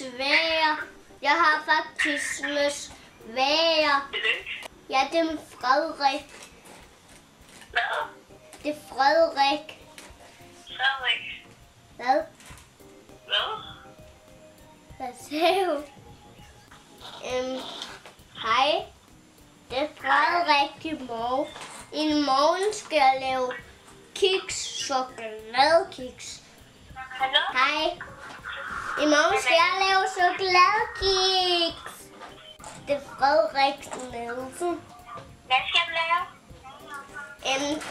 svær. Jeg har faktisk med svær. Ja, det er Frederik. Hvad? Det er Frederik. Frederik. Hvad? Hvad? Hvad sagde du? Hej. Det er Frederik i morgen. I morgen skal jeg lave kiks, chokoladekiks. Hallo? Hej. I morgen skal jeg lave chokoladekiks. Det er Frederik Nielsen. Hvad skal du lave?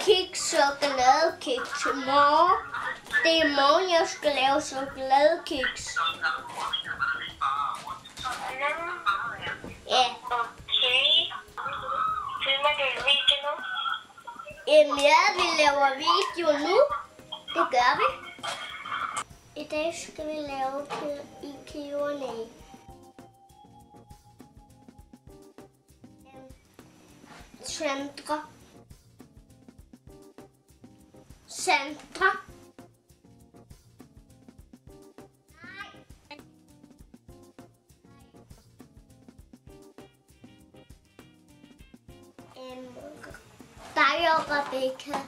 Kiks, chokoladekiks i morgen. Det er i morgen, jeg skal lave chokoladekiks. Ja. Okay. Filmer du en video nu? Ja, vi laver video nu. Det gør vi. I dag skal vi lave i Q&A. Sandra. Dig og Rebecca.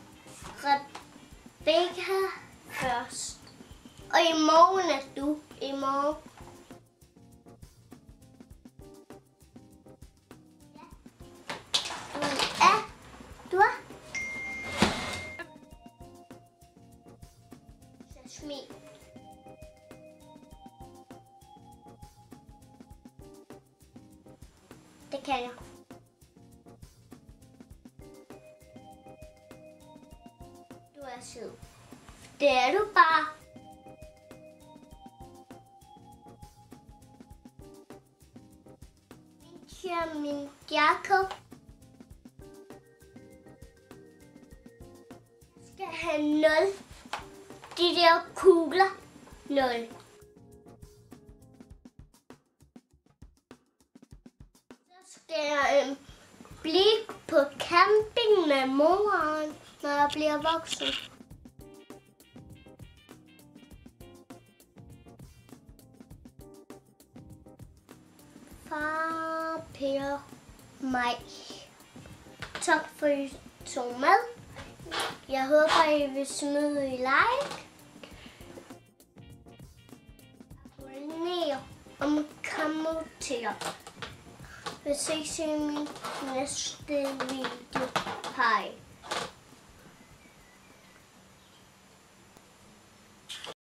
Rebecca først. Og i morgen er du. I morgen. Ja. Du er? Jasmin. Det kan jeg. Du er sød. Det er du bare. Min Jakob skal have 0. De der kugler 0. Så skal jeg blive på camping med moren, når jeg bliver voksen. Far, Per, mig. Tak for at I tog med. Jeg håber, I vil smide i like. Abonner og kommenter. Vi ses i min næste video. Hej.